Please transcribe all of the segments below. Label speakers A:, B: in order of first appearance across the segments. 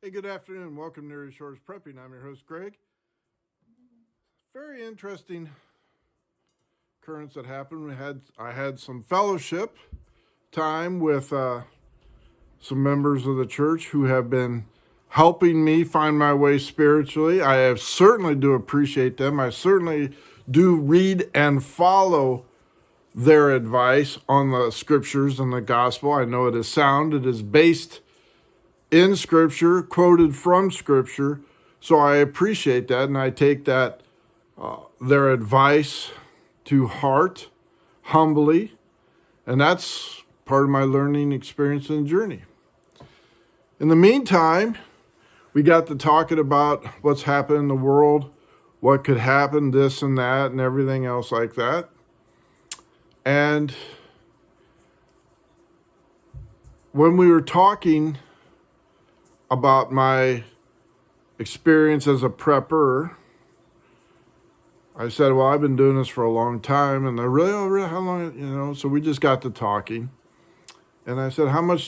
A: Hey, good afternoon. Welcome to Erie Shores Prepping. I'm your host, Greg. Very interesting occurrence that happened. I had some fellowship time with some members of the church who have been helping me find my way spiritually. I have certainly do appreciate them. I certainly do read and follow their advice on the scriptures and the gospel. I know it is sound. It is based in Scripture, quoted from Scripture. So I appreciate that, and I take that their advice to heart humbly, and that's part of my learning experience and journey. In the meantime, we got to talking about what's happened in the world, what could happen, this and that, and everything else like that. And when we were talking about my experience as a prepper, I said, well, I've been doing this for a long time. And they're really, oh, really, how long, so we just got to talking. And I said, how many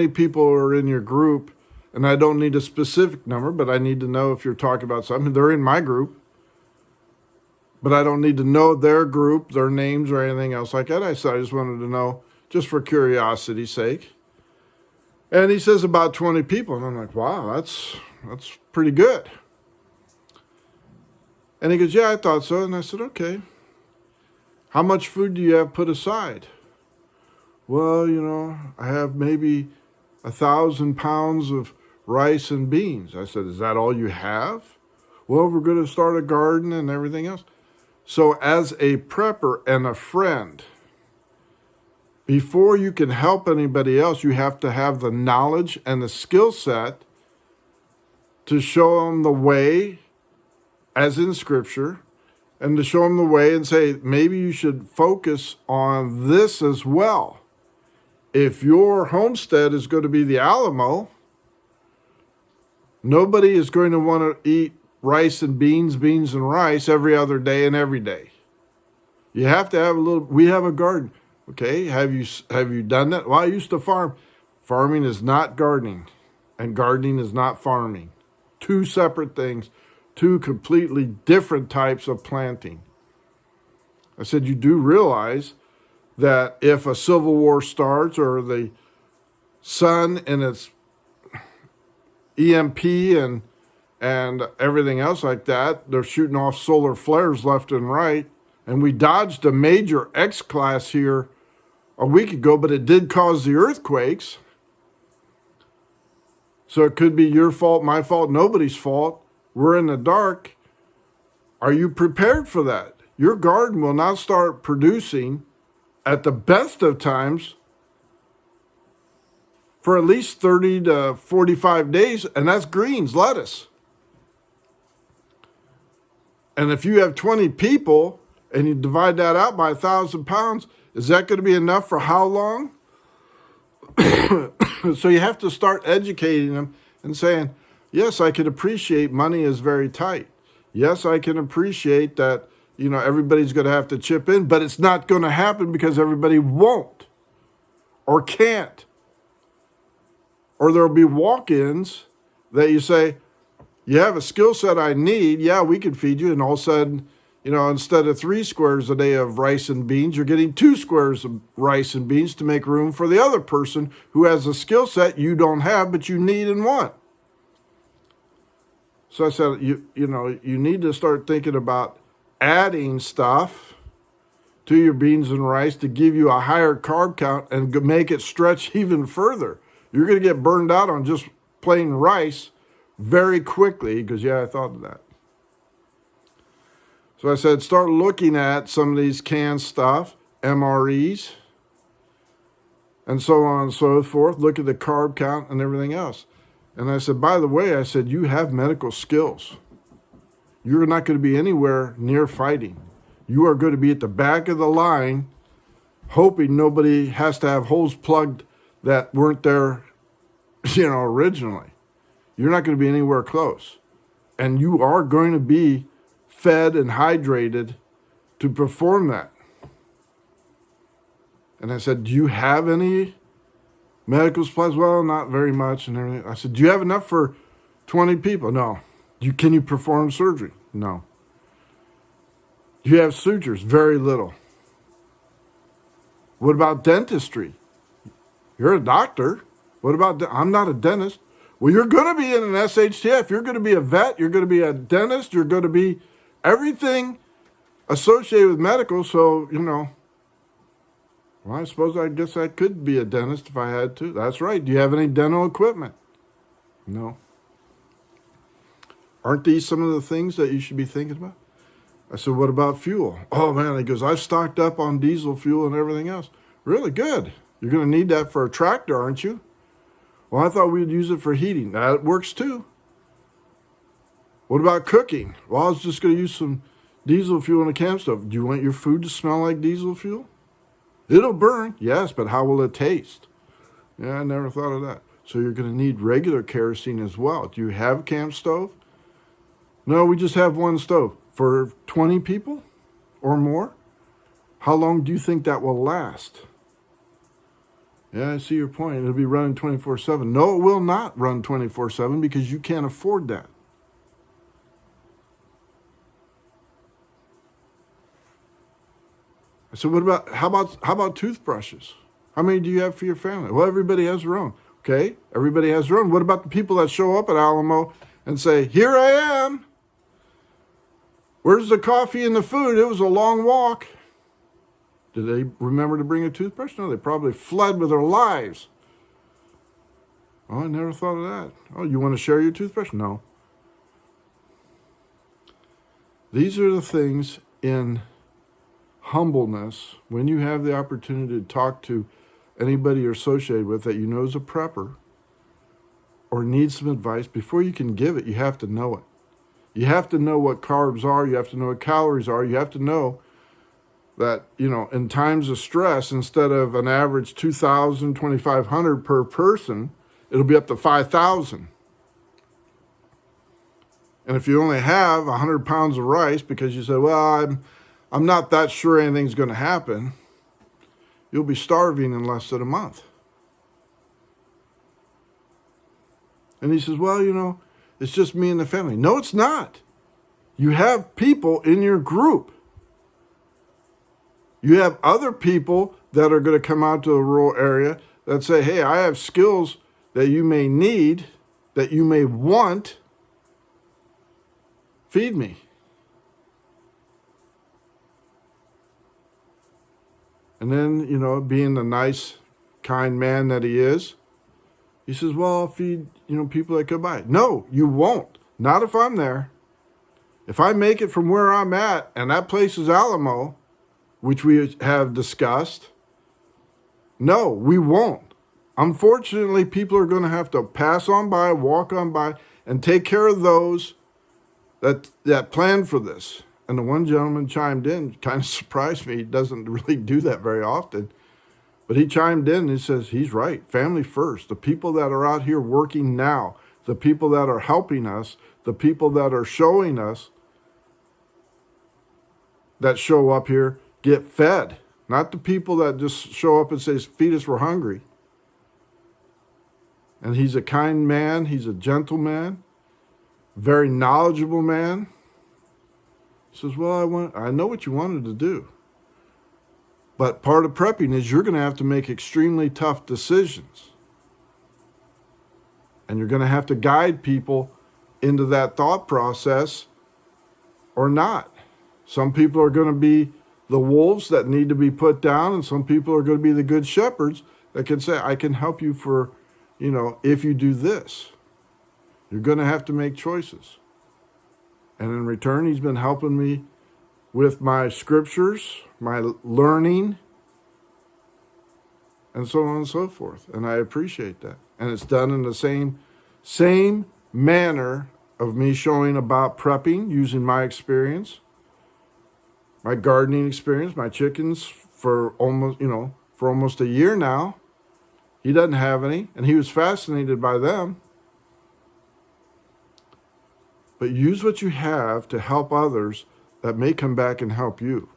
A: people are in your group? And I don't need a specific number, but I need to know if you're talking about something. They're in my group, but I don't need to know their group, their names or anything else like that. I said, I just wanted to know just for curiosity's sake. And he says about 20 people. And I'm like, wow, that's pretty good. And he goes, yeah, I thought so. And I said, okay. How much food do you have put aside? Well, I have maybe 1,000 pounds of rice and beans. I said, is that all you have? Well, we're going to start a garden and everything else. So as a prepper and a friend, before you can help anybody else, you have to have the knowledge and the skill set to show them the way, as in Scripture, and to show them the way and say, maybe you should focus on this as well. If your homestead is going to be the Alamo, nobody is going to want to eat rice and beans and rice every other day and every day. You have to have we have a garden. Okay, have you done that? Well, I used to farm. Farming is not gardening, and gardening is not farming. Two separate things, two completely different types of planting. I said, you do realize that if a civil war starts or the sun and its EMP and everything else like that, they're shooting off solar flares left and right, and we dodged a major X-class here a week ago, but it did cause the earthquakes. So it could be your fault, my fault, nobody's fault. We're in the dark. Are you prepared for that? Your garden will not start producing at the best of times for at least 30 to 45 days, and that's greens, lettuce. And if you have 20 people and you divide that out by 1,000 pounds, is that going to be enough for how long? So you have to start educating them and saying, yes, I can appreciate money is very tight. Yes, I can appreciate that, everybody's going to have to chip in, but it's not going to happen because everybody won't or can't. Or there'll be walk-ins that you say, you have a skill set I need. Yeah, we can feed you. And all of a sudden, instead of 3 squares a day of rice and beans, you're getting 2 squares of rice and beans to make room for the other person who has a skill set you don't have, but you need and want. So I said, you need to start thinking about adding stuff to your beans and rice to give you a higher carb count and make it stretch even further. You're going to get burned out on just plain rice very quickly. He goes, yeah, I thought of that. So I said, start looking at some of these canned stuff, MREs, and so on and so forth. Look at the carb count and everything else. And I said, by the way, I said, you have medical skills. You're not going to be anywhere near fighting. You are going to be at the back of the line, hoping nobody has to have holes plugged that weren't there, originally. You're not going to be anywhere close. And you are going to be fed and hydrated to perform that. And I said, do you have any Medical supplies, well, not very much and everything. I said, do you have enough for 20 people? No. Can you perform surgery? No. Do you have sutures? Very little. What about dentistry? You're a doctor. What about, I'm not a dentist. Well, you're going to be in an SHTF. You're going to be a vet. You're going to be a dentist. You're going to be everything associated with medical. So, well, I guess I could be a dentist if I had to. That's right. Do you have any dental equipment? No. Aren't these some of the things that you should be thinking about? I said, what about fuel? Oh, man. He goes, I've stocked up on diesel fuel and everything else. Really good. You're going to need that for a tractor, aren't you? Well, I thought we'd use it for heating. That works too. What about cooking? Well, I was just going to use some diesel fuel in a camp stove. Do you want your food to smell like diesel fuel? It'll burn, yes, but how will it taste? Yeah, I never thought of that. So you're going to need regular kerosene as well. Do you have a camp stove? No, we just have one stove. For 20 people or more? How long do you think that will last? Yeah, I see your point. It'll be running 24/7. No, it will not run 24/7 because you can't afford that. I said, how about toothbrushes? How many do you have for your family? Well, everybody has their own. Okay, everybody has their own. What about the people that show up at Alamo and say, here I am. Where's the coffee and the food? It was a long walk. Did they remember to bring a toothbrush? No, they probably fled with their lives. Oh, I never thought of that. Oh, you want to share your toothbrush? No. These are the things in humbleness, when you have the opportunity to talk to anybody you're associated with that you know is a prepper or needs some advice, before you can give it, you have to know it. You have to know what carbs are. You have to know what calories are. You have to know that, in times of stress, instead of an average 2,000, 2,500 per person, it'll be up to 5,000. And if you only have 100 pounds of rice because you said, well, I'm not that sure anything's going to happen, you'll be starving in less than a month. And he says, well, it's just me and the family. No, it's not. You have people in your group. You have other people that are going to come out to a rural area that say, hey, I have skills that you may need, that you may want. Feed me. And then, being the nice, kind man that he is, he says, well, I'll feed, people that come by. No, you won't. Not if I'm there. If I make it from where I'm at, and that place is Alamo, which we have discussed, no, we won't. Unfortunately, people are going to have to pass on by, walk on by, and take care of those that plan for this. And the one gentleman chimed in, kind of surprised me. He doesn't really do that very often. But he chimed in and he says, he's right. Family first. The people that are out here working now, the people that are helping us, the people that are showing us, that show up here, get fed. Not the people that just show up and say, feed us, we're hungry. And he's a kind man. He's a gentleman, very knowledgeable man. He says, well, I know what you wanted to do. But part of prepping is you're going to have to make extremely tough decisions. And you're going to have to guide people into that thought process or not. Some people are going to be the wolves that need to be put down, and some people are going to be the good shepherds that can say, I can help you for, if you do this. You're going to have to make choices. And in return, he's been helping me with my scriptures, my learning, and so on and so forth. And I appreciate that. And it's done in the same manner of me showing about prepping, using my experience, my gardening experience, my chickens for almost a year now. He doesn't have any, and he was fascinated by them. But use what you have to help others that may come back and help you.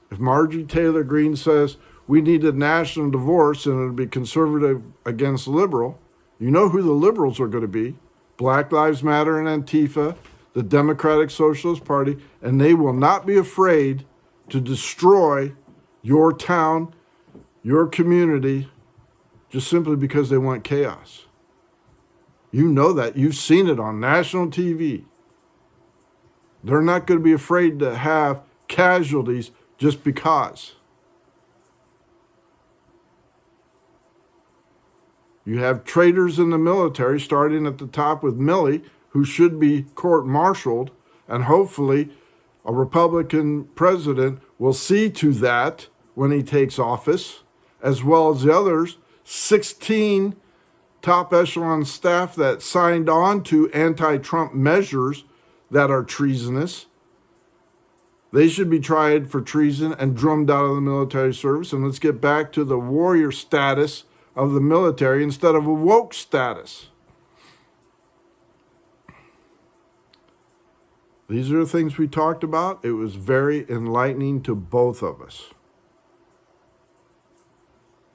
A: If Marjorie Taylor Greene says, we needed national divorce and it would be conservative against liberal, you know who the liberals are going to be? Black Lives Matter and Antifa, the Democratic Socialist Party, and they will not be afraid to destroy your town, your community, just simply because they want chaos. You know that. You've seen it on national TV. They're not going to be afraid to have casualties just because. You have traitors in the military, starting at the top with Milley, who should be court-martialed, and hopefully a Republican president will see to that when he takes office, as well as the others, 16 top echelon staff that signed on to anti-Trump measures that are treasonous. They should be tried for treason and drummed out of the military service. And let's get back to the warrior status of the military instead of a woke status. These are the things we talked about. It was very enlightening to both of us.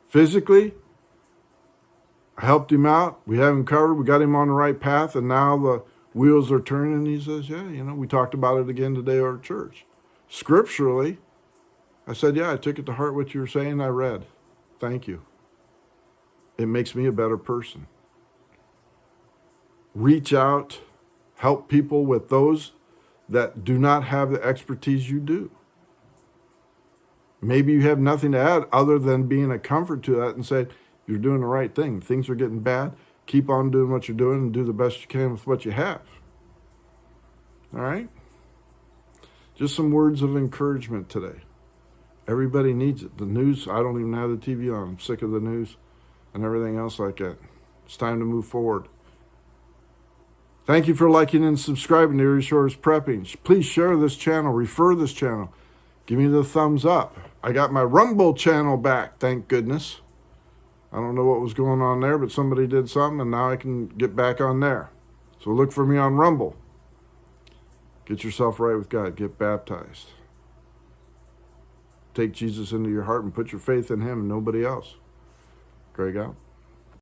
A: Physically, I helped him out. We have him covered. We got him on the right path, and now the wheels are turning. And he says, yeah, we talked about it again today over at church. Scripturally, I said, yeah, I took it to heart what you were saying. I read. Thank you. It makes me a better person. Reach out, help people with those that do not have the expertise you do. Maybe you have nothing to add other than being a comfort to that and say, you're doing the right thing. Things are getting bad. Keep on doing what you're doing and do the best you can with what you have. All right? Just some words of encouragement today. Everybody needs it. The news, I don't even have the TV on. I'm sick of the news and everything else like that. It's time to move forward. Thank you for liking and subscribing to Erie Shores Prepping. Please share this channel, refer this channel. Give me the thumbs up. I got my Rumble channel back, thank goodness. I don't know what was going on there, but somebody did something, and now I can get back on there. So look for me on Rumble. Get yourself right with God. Get baptized. Take Jesus into your heart and put your faith in him and nobody else. Greg out.